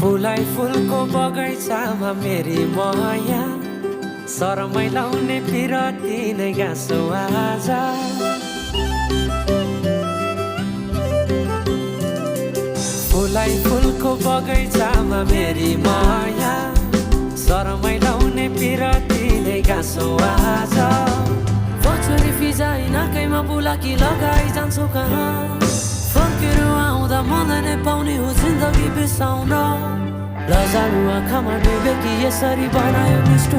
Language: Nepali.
फुलाई फुलको बगैँचामा मेरी माया, शरमै लाउने पिरती नै गाँसो आज। फुलाई फुलको बगैँचामा मेरी माया, शरमै लाउने पिरती नै गाँसो आज। बछरी फिजाइ नाकैमा बुलाकी लगाइ जान्छौ कहाँ, फर्केर आउँदा मलाई नै पाउने हो जिन्दगी बिसाउन। लजालु आँखामा डुबेकी यसरी बनायो निष्ठुर